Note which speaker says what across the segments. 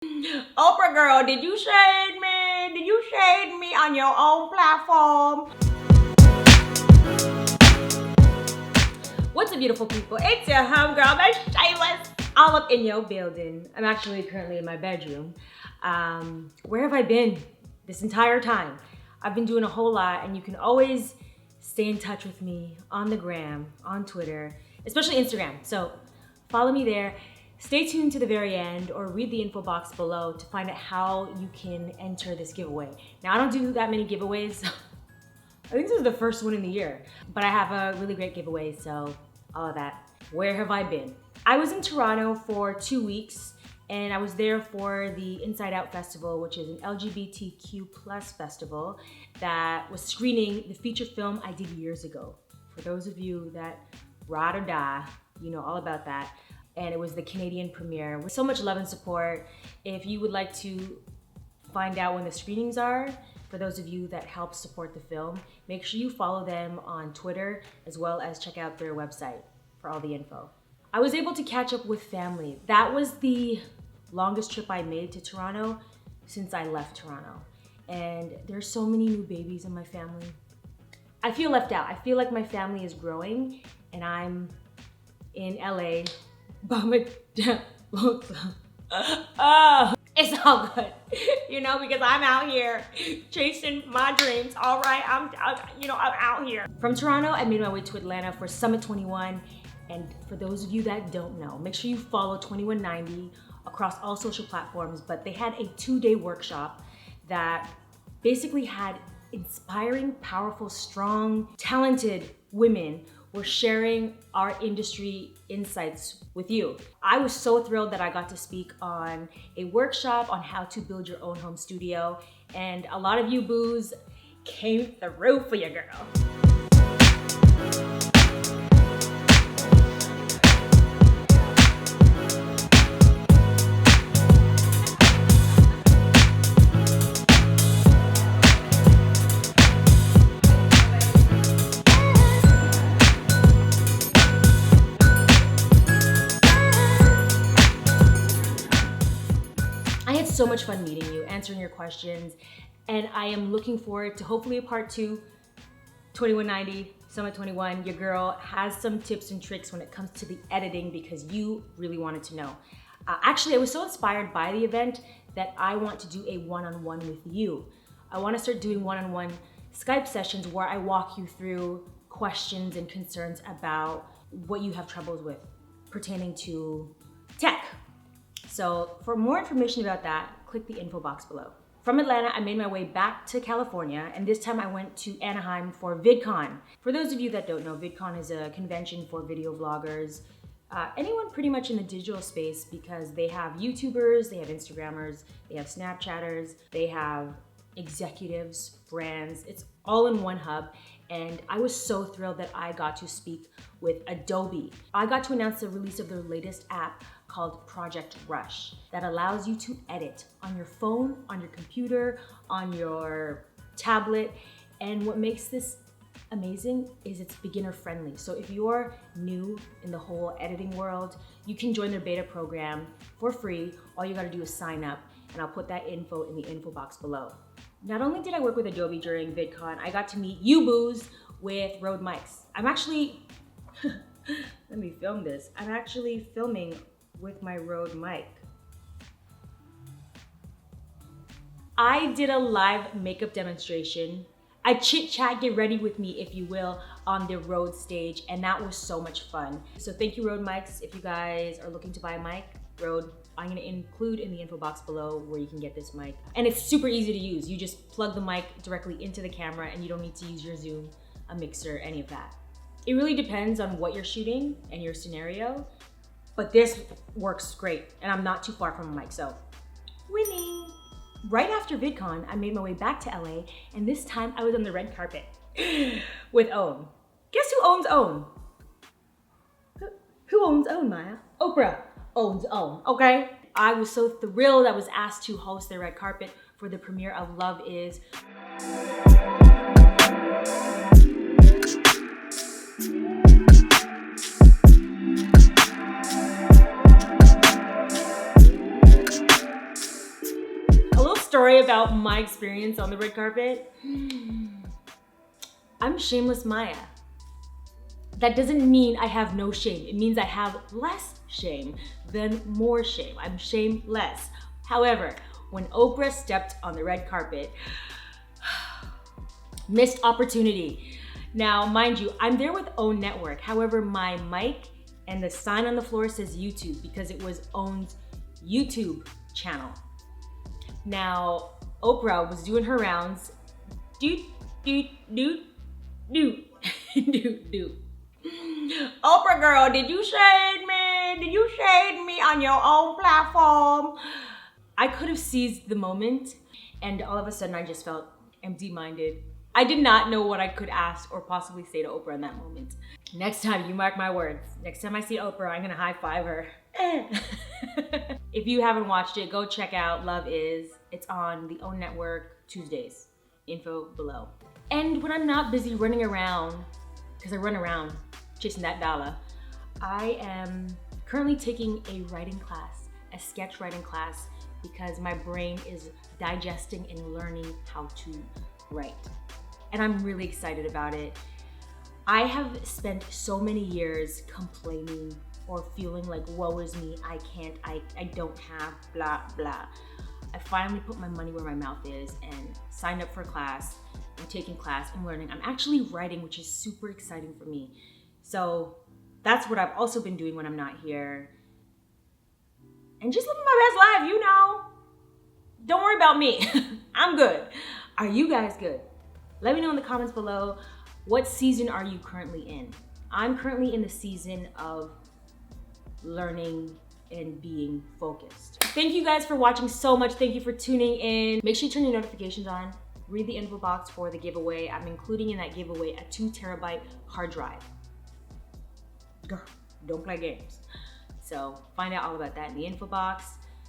Speaker 1: Oprah girl, did you shade me? Did you shade me on your own platform? What's up, beautiful people? It's your homegirl, Miss Shameless. All up in your building. I'm actually currently in my bedroom. Where have I been this entire time? I've been doing a whole lot, and you can always stay in touch with me on the gram, on Twitter, especially Instagram. So follow me there. Stay tuned to the very end or read the info box below to find out how you can enter this giveaway. Now, I don't do that many giveaways. I think this is the first one in the year, but I have a really great giveaway, so all of that. Where have I been? I was in Toronto for 2 weeks, and I was there for the Inside Out Festival, which is an LGBTQ plus festival that was screening the feature film I did years ago. For those of you that ride or die, you know all about that. And it was the Canadian premiere with so much love and support. If you would like to find out when the screenings are, for those of you that help support the film, make sure you follow them on Twitter as well as check out their website for all the info. I was able to catch up with family. That was the longest trip I made to Toronto since I left Toronto. And there's so many new babies in my family. I feel left out. I feel like my family is growing and I'm in LA. It's all good, you know, because I'm out here chasing my dreams. All right, I'm out here. From Toronto, I made my way to Atlanta for Summit 21. And for those of you that don't know, make sure you follow 2190 across all social platforms. But they had a 2-day workshop that basically had inspiring, powerful, strong, talented women were sharing our industry insights with you. I was so thrilled that I got to speak on a workshop on how to build your own home studio, and a lot of you boos came through for your girl. I had so much fun meeting you, answering your questions, and I am looking forward to hopefully a part 2, 2190, Summit 21. Your girl has some tips and tricks when it comes to the editing because you really wanted to know. Actually, I was so inspired by the event that I want to do a one-on-one with you. I want to start doing one-on-one Skype sessions where I walk you through questions and concerns about what you have troubles with pertaining to tech. So for more information about that, click the info box below. From Atlanta, I made my way back to California, and this time I went to Anaheim for VidCon. For those of you that don't know, VidCon is a convention for video vloggers, anyone pretty much in the digital space, because they have YouTubers, they have Instagrammers, they have Snapchatters, they have executives, brands. It's all in one hub. And I was so thrilled that I got to speak with Adobe. I got to announce the release of their latest app called Project Rush that allows you to edit on your phone, on your computer, on your tablet. And what makes this amazing is it's beginner friendly. So if you're new in the whole editing world, you can join their beta program for free. All you gotta do is sign up, and I'll put that info in the info box below. Not only did I work with Adobe during VidCon, I got to meet you boos with Rode mics. I'm actually, let me film this. I'm actually filming with my Rode mic. I did a live makeup demonstration. I chit chat, get ready with me, if you will, on the Rode stage, and that was so much fun. So thank you, Rode mics. If you guys are looking to buy a mic, Rode, I'm gonna include in the info box below where you can get this mic. And it's super easy to use. You just plug the mic directly into the camera and you don't need to use your Zoom, a mixer, any of that. It really depends on what you're shooting and your scenario, but this works great, and I'm not too far from a mic, so winning. Right after VidCon, I made my way back to LA, and this time I was on the red carpet with OWN. Guess who owns OWN? Who owns OWN, Maya? Oprah owns OWN, okay? I was so thrilled I was asked to host the red carpet for the premiere of Love Is. story about my experience on the red carpet. I'm Shameless Maya. That doesn't mean I have no shame. It means I have less shame than more shame. I'm shameless. However, when Oprah stepped on the red carpet, missed opportunity. Now, mind you, I'm there with OWN Network. However, my mic and the sign on the floor says YouTube because it was OWN's YouTube channel. Now, Oprah was doing her rounds. Doot, doot, doot, doot, doot, doot. Oprah girl, did you shade me? Did you shade me on your own platform? I could have seized the moment, and all of a sudden I just felt empty-minded. I did not know what I could ask or possibly say to Oprah in that moment. Next time, you mark my words. Next time I see Oprah, I'm gonna high five her. If you haven't watched it, go check out Love Is. It's on the OWN Network Tuesdays. Info below. And when I'm not busy running around, because I run around chasing that dollar, I am currently taking a writing class, a sketch writing class, because my brain is digesting and learning how to write. And I'm really excited about it. I have spent so many years complaining or feeling like, woe is me, I can't, I don't have, blah, blah. I finally put my money where my mouth is and signed up for class. I'm taking class, I'm learning. I'm actually writing, which is super exciting for me. So that's what I've also been doing when I'm not here. And just living my best life, you know. Don't worry about me. I'm good. Are you guys good? Let me know in the comments below, what season are you currently in? I'm currently in the season of learning and being focused. Thank you guys for watching so much. Thank you for tuning in. Make sure you turn your notifications on. Read the info box for the giveaway. I'm including in that giveaway a 2 terabyte hard drive. Girl, don't play games. So find out all about that in the info box.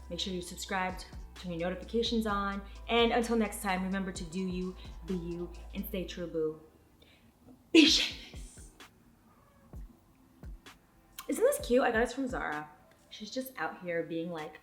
Speaker 1: Make sure you're subscribed, turn your notifications on. And until next time, remember to do you, be you, and stay true, boo. Be shameless. Isn't this cute? I got this from Zara. She's just out here being like,